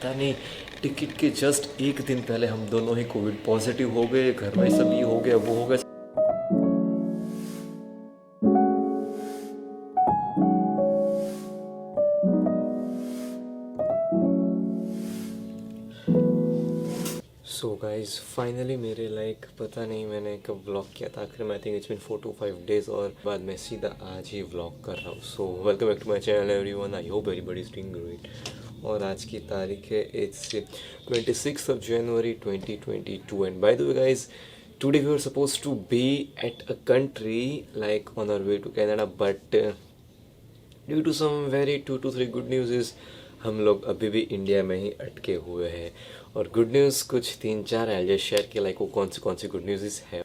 पता नहीं टिकट के जस्ट एक दिन पहले हम दोनों ही कोविड पॉजिटिव हो गए, घर में सब ये हो गया वो हो गया। सो गाइज फाइनली मेरे पता नहीं मैंने कब व्लॉग किया था आखिर में। आई think it's bin 4 to 5 days और बाद मैं सीधा आज ही व्लॉग कर रहा हूँ। So welcome back to my channel everyone. I hope everybody is doing great. और आज की तारीख है it's 26th of January 2022 and by the way guys today we were supposed to be at a country like on our way to Canada but due to some very 2 to 3 good news is हम लोग अभी भी India में ही अटके हुए हैं। और good news कुछ 3-4 है, जस्ट शेयर के वो कौन सी गुड न्यूज़ है।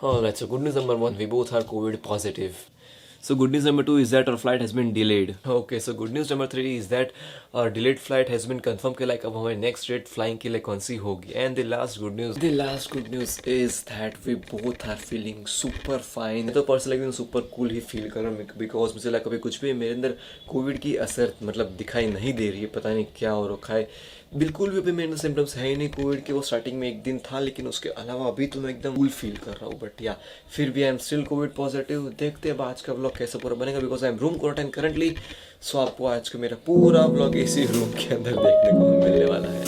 हाँ let's so good news number 1, we both are COVID positive. So good news number 2 is that our flight has been delayed. Okay, so good news number 3 is that our delayed flight has been confirmed कि अब हमारी next date flying के लिए कौन सी होगी। And the last good news is that we both are feeling super fine। तो personally एकदम super cool ही feel कर रहा हूँ because मुझे लगा कभी कुछ भी मेरे अंदर कोविड की असर दिखाई नहीं दे रही है, पता नहीं क्या हो रखा है। बिल्कुल भी अभी मेरे अंदर सिम्टम्स है ही नहीं कोविड के। वो स्टार्टिंग में एक दिन था लेकिन उसके अलावा अभी तो मैं एकदम कूल फील कर रहा हूँ। बट या फिर भी I am still covid positive. देखते हैं आज का ब्लॉग कैसे पूरा बनेगा because I am room quarantine currently. So आपको आज का मेरा पूरा ब्लॉग इसी रूम के अंदर देखने को मिलने वाला है।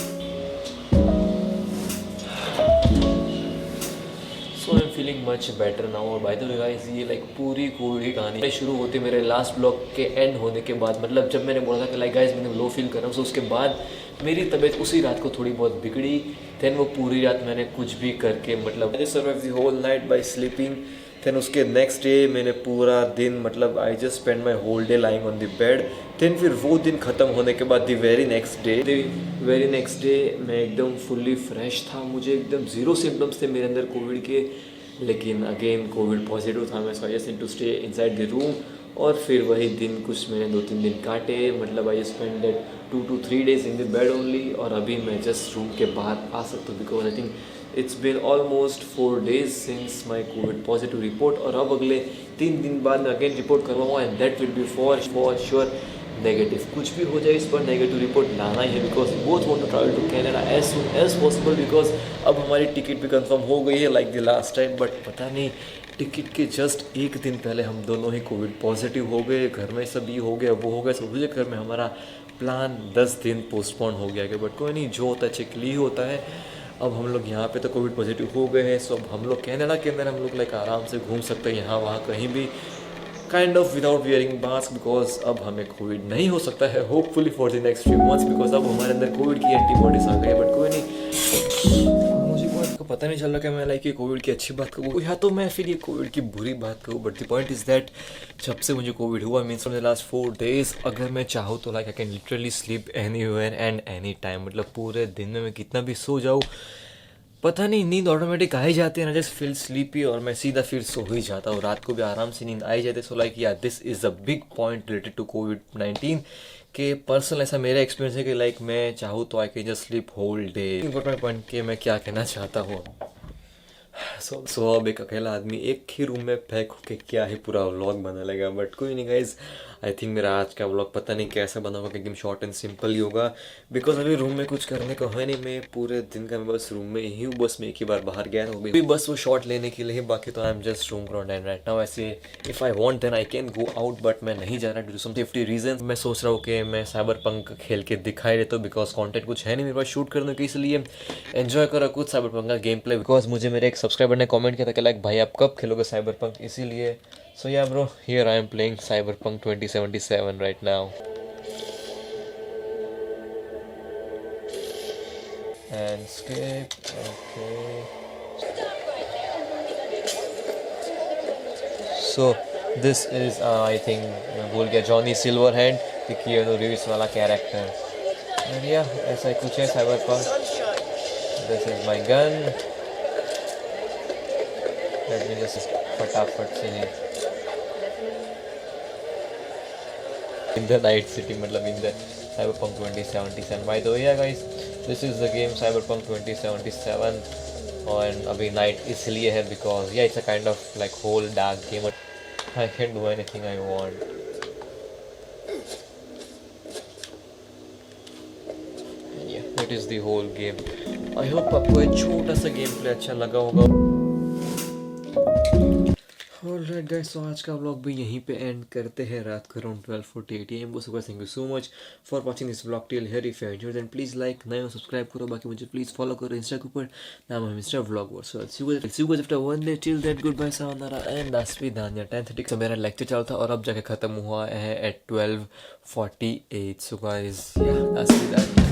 So I am feeling much better now. और बाय द वे गाइस ये पूरी कोविड की कहानी शुरू होती मेरे लास्ट ब्लॉग के एंड होने के बाद। जब मैंने बोला था कि गाइस मैंने लो फील कर रहा हूँ, सो उसके बाद मेरी तबीयत उसी रात को थोड़ी बहुत बिगड़ी। देन वो पूरी रात मैंने कुछ भी करके I survive the whole night by sleeping. Then उसके नेक्स्ट डे मैंने पूरा दिन I just spend my whole day lying on the bed. Then फिर वो दिन ख़त्म होने के बाद द वेरी नेक्स्ट डे मैं एकदम फुल्ली फ्रेश था। मुझे एकदम 0 सिम्टम्स थे मेरे अंदर कोविड के, लेकिन अगेन कोविड पॉजिटिव था मैं। So I just need to stay inside the room. और फिर वही दिन कुछ मैंने 2-3 दिन काटे। I spend 2 to 3 days in the bed only. और अभी मैं जस्ट रूम के बाहर आ सकता हूँ because I think it's been almost 4 days since my covid positive report. और अब अगले 3 दिन बाद मैं अगेन रिपोर्ट करवाऊँगा and that will be for sure negative. कुछ भी हो जाए इस पर नेगेटिव रिपोर्ट लाना ही है because we both want to travel to Canada as soon as possible because अब हमारी टिकट भी कंफर्म हो गई है like the last time. But पता नहीं टिकट के जस्ट एक दिन पहले हम दोनों ही कोविड पॉजिटिव हो गए, घर में सब ये हो गया वो हो गया। सब मुझे घर में हमारा प्लान 10 दिन पोस्टपोन हो गया कि बट कोई नहीं, जो होता है चेक ली होता है। अब हम लोग यहाँ पे तो कोविड पॉजिटिव हो गए हैं। सो अब हम लोग कनाडा के अंदर हम लोग आराम से घूम सकते हैं यहाँ वहाँ कहीं भी kind of without wearing mask because अब हमें कोविड नहीं हो सकता है hopefully for the next few months because अब हमारे अंदर कोविड की एंटीबॉडीज आ गई है। बट कोई नहीं, मुझे को पता नहीं चल रहा कि मैं ये कोविड की अच्छी बात कहूँ या तो मैं फिर ये कोविड की बुरी बात कहूँ। But the point is that जब से मुझे कोविड हुआ means from the last 4 days अगर मैं चाहूँ तो I can literally sleep anywhere and any time. पूरे दिन में मैं कितना भी सो जाऊँ पता नहीं नींद ऑटोमेटिक आ ही जाती है ना, जस्ट फील स्लीपी और मैं सीधा फिर सो ही जाता हूँ। रात को भी आराम से नींद आ ही जाती है। सो या this is a big point related to कोविड-19 के पर्सनल ऐसा मेरा एक्सपीरियंस है कि मैं चाहूँ तो I can just sleep whole day. My point कि मैं क्या कहना चाहता हूँ। सो अब एक अकेला आदमी एक ही रूम में पैक होके क्या ही पूरा व्लॉग बना लेगा। बट कोई नहीं गाइज, आई थिंक मेरा आज का व्लॉग पता नहीं कैसा बना होगा, एकदम शॉर्ट एंड सिंपल ही होगा बिकॉज अभी रूम में कुछ करने को है नहीं। मैं पूरे दिन का मैं बस रूम में ही हूँ, बस मैं एक ही बार बाहर गया हो गई बस वो शॉट लेने के लिए। बाकी तो I am just room quarantine right now. ऐसे if I want then I can go out but मैं नहीं जा रहा due to some safety reason. मैं सोच रहा हूँ कि मैं साइबर पंक खेल के दिखाई देता हूँ बिकॉज कॉन्टेंट कुछ है नहीं मेरे पास शूट करने के, इसलिए एंजॉय करो कुछ साइबर पंक का गेम प्ले। बिकॉज मुझे मेरे एक सब्सक्राइबर ने कॉमेंट किया था कि भाई आप कब खेलोगे साइबर पंक, इसीलिए so yeah bro, here I am playing Cyberpunk 2077 right now and skip. Okay, so this is I think मैं भूल गया जॉनी सिल्वरहैंड the Keanu Reeves वाला कैरेक्टर। and yeah ऐसा ही कुछ है Cyberpunk। this is my gun, let me just फटाफट से ही in the night city in the Cyberpunk 2077। by the way yeah guys, this is the game Cyberpunk 2077 and abhi night isliye hai because yeah it's a kind of whole dark game, I can do anything I want। yeah that is the whole game. I hope आपको एक छोटा सा game play अच्छा लगा होगा। Alright guys, तो आज का व्लॉग भी यहीं पे एंड करते हैं। रात को अराउंड 12:48 AM वो सुबह। Thank you so much for watching this vlog till here. If you enjoyed then please like, नए हो सब्सक्राइब करो, बाकी मुझे प्लीज फॉलो करो इंस्टा के ऊपर, नाम है mister vlog. So see you guys after one day, till that goodbye, सायोनारा एंड अस्विदान्या। 10:30 से मेरा लेक्चर चलता और अब जाके खत्म हुआ है एट 12:48। सो गाइस या अस्विदान्या।